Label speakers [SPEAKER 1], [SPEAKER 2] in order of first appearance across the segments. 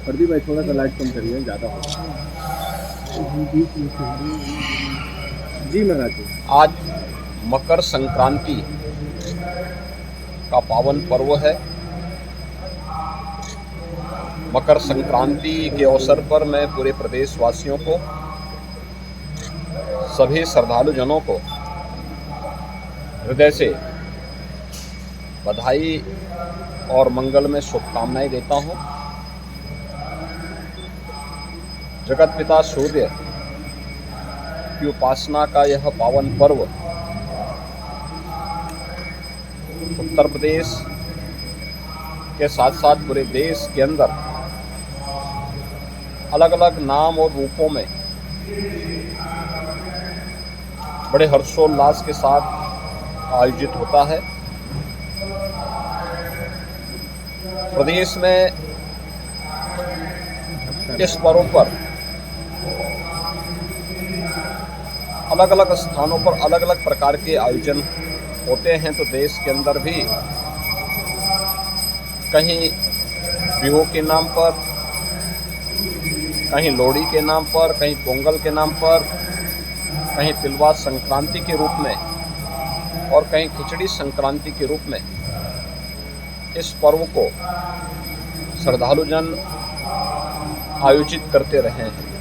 [SPEAKER 1] प्रदीप भाई थोड़ा सा लाइट कम करिए, ज़्यादा हो जी महाराज।
[SPEAKER 2] आज मकर संक्रांति का पावन पर्व है। मकर संक्रांति के अवसर पर मैं पूरे प्रदेशवासियों को, सभी श्रद्धालु जनों को हृदय से बधाई और मंगल में शुभकामनाएं देता हूं। जगत पिता सूर्य की उपासना का यह पावन पर्व उत्तर प्रदेश के साथ साथ पूरे देश के अंदर अलग अलग नाम और रूपों में बड़े हर्षोल्लास के साथ आयोजित होता है। प्रदेश में इस पर्व पर अलग अलग स्थानों पर अलग अलग प्रकार के आयोजन होते हैं। तो देश के अंदर भी कहीं बिहू के नाम पर, कहीं लोहड़ी के नाम पर, कहीं पोंगल के नाम पर, कहीं तिलवा संक्रांति के रूप में और कहीं खिचड़ी संक्रांति के रूप में इस पर्व को श्रद्धालु जन आयोजित करते रहे हैं।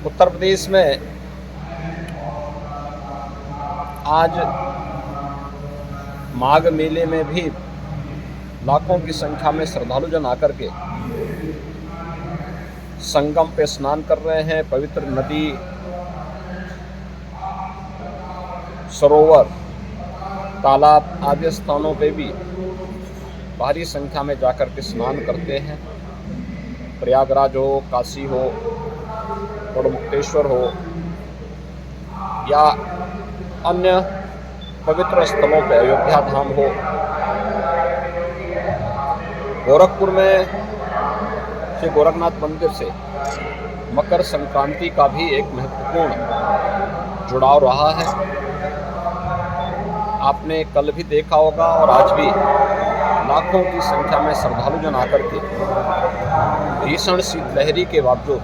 [SPEAKER 2] उत्तर प्रदेश में आज माघ मेले में भी लाखों की संख्या में श्रद्धालु जन आकर के संगम पे स्नान कर रहे हैं। पवित्र नदी, सरोवर, तालाब आदि स्थानों पे भी भारी संख्या में जाकर के स्नान करते हैं। प्रयागराज हो, काशी हो, गढ़मुक्तेश्वर हो या अन्य पवित्र स्थलों पे, अयोध्या धाम हो, गोरखपुर में श्री गोरखनाथ मंदिर से मकर संक्रांति का भी एक महत्वपूर्ण जुड़ाव रहा है। आपने कल भी देखा होगा और आज भी लाखों की संख्या में श्रद्धालु जन आकर के भीषण शीतलहरी के बावजूद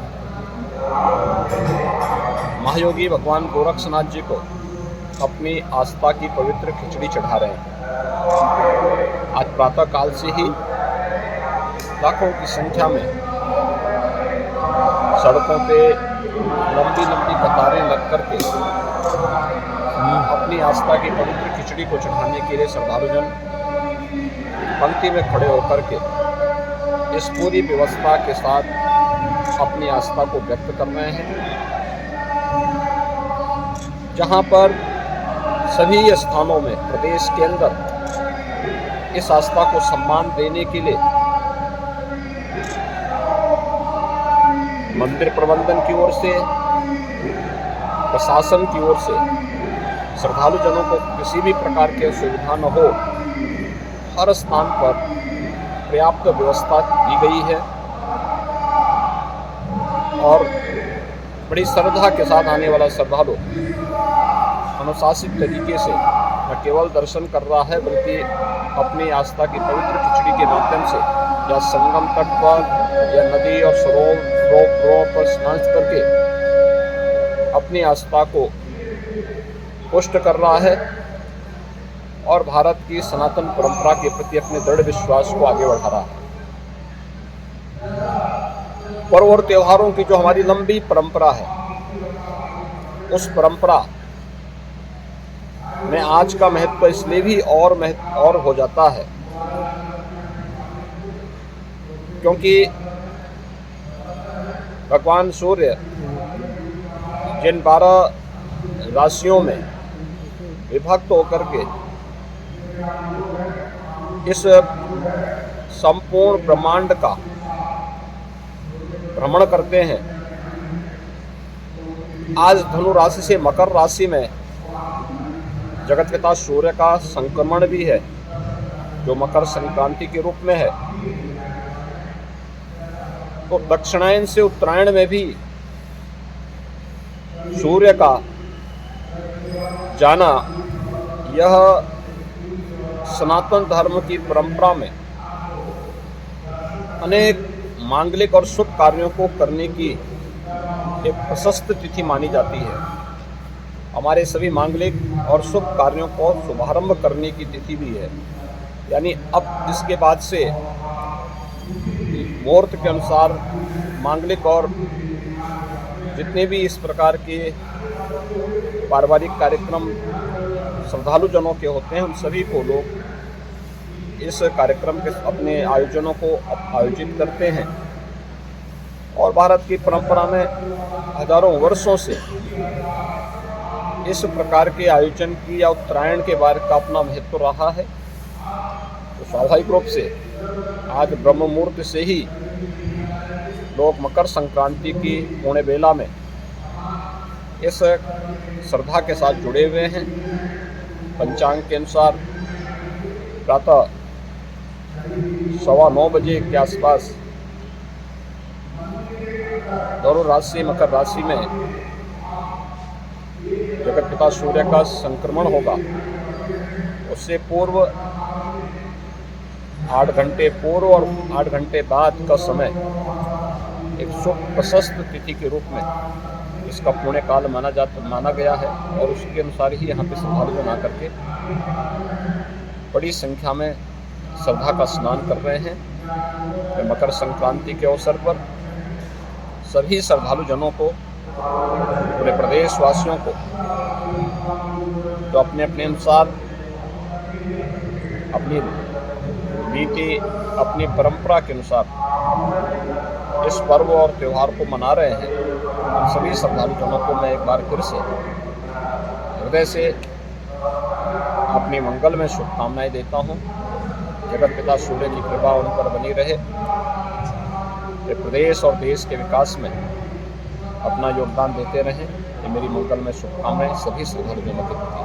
[SPEAKER 2] महायोगी भगवान गोरक्षनाथ जी को अपनी आस्था की पवित्र खिचड़ी चढ़ा रहे हैं। आज प्रातः काल से ही लाखों की संख्या में सड़कों पे लंबी लंबी कतारें लग करके अपनी आस्था की पवित्र खिचड़ी को चढ़ाने के लिए श्रद्धालु जन पंक्ति में खड़े होकर के इस पूरी व्यवस्था के साथ अपनी आस्था को व्यक्त कर रहे हैं। जहां पर सभी स्थानों में प्रदेश के अंदर इस आस्था को सम्मान देने के लिए मंदिर प्रबंधन की ओर से, प्रशासन की ओर से श्रद्धालु जनों को किसी भी प्रकार की असुविधा न हो, हर स्थान पर पर्याप्त व्यवस्था की गई है और बड़ी श्रद्धा के साथ आने वाला श्रद्धालु अनुशासित तरीके से न केवल दर्शन कर रहा है बल्कि अपनी आस्था की पवित्र खिचड़ी के माध्यम से या संगम तट पर या नदी और सरोवर पर स्नान करके अपनी आस्था को पुष्ट कर रहा है और भारत की सनातन परंपरा के प्रति अपने दृढ़ विश्वास को आगे बढ़ा रहा है। पर्व और त्योहारों की जो हमारी लंबी परंपरा है, उस परंपरा में आज का महत्व इसलिए भी और हो जाता है क्योंकि भगवान सूर्य जिन 12 राशियों में विभक्त होकर के इस संपूर्ण ब्रह्मांड का भ्रमण करते हैं, आज धनु राशि से मकर राशि में जगत पिता सूर्य का संक्रमण भी है जो मकर संक्रांति के रूप में है। तो दक्षिणायन से उत्तरायण में भी सूर्य का जाना यह सनातन धर्म की परंपरा में अनेक मांगलिक और शुभ कार्यों को करने की एक प्रशस्त तिथि मानी जाती है। हमारे सभी मांगलिक और शुभ कार्यों को शुभारंभ करने की तिथि भी है। यानी अब इसके बाद से मुहूर्त के अनुसार मांगलिक और जितने भी इस प्रकार के पारिवारिक कार्यक्रम श्रद्धालु जनों के होते हैं, उन सभी को लोग इस कार्यक्रम के अपने आयोजनों को आयोजित करते हैं। और भारत की परंपरा में हजारों वर्षों से इस प्रकार के आयोजन की या उत्तरायण के बारे का अपना महत्व रहा है। तो स्वाभाविक रूप से आज ब्रह्म मुहूर्त से ही लोग मकर संक्रांति की पुण्य बेला में इस श्रद्धा के साथ जुड़े हुए हैं। पंचांग के अनुसार प्रातः 9:15 बजे के आसपास धनु राशि मकर राशि में जगत पिता सूर्य का संक्रमण होगा। उससे पूर्व 8 घंटे पूर्व और 8 घंटे बाद का समय एक शुभ प्रशस्त तिथि के रूप में इसका पुण्य काल माना गया है। और उसके अनुसार ही यहाँ पे श्रद्धालु जन आकर के बड़ी संख्या में श्रद्धा का स्नान कर रहे हैं। मकर संक्रांति के अवसर पर सभी श्रद्धालु जनों को, पूरे प्रदेश वासियों को, जो अपने अपने अनुसार अपनी रीति, अपनी परंपरा के अनुसार इस पर्व और त्यौहार को मना रहे हैं, उन सभी श्रद्धालु जनों को मैं एक बार फिर से हृदय से अपनी मंगल में शुभकामनाएं देता हूं। जगत पिता सूर्य की कृपा उन पर बनी रहे। ये प्रदेश और देश के विकास में अपना योगदान देते रहें। ये मेरी मंगल में शुभकामनाएं सभी श्रद्धालु जनों के प्रति।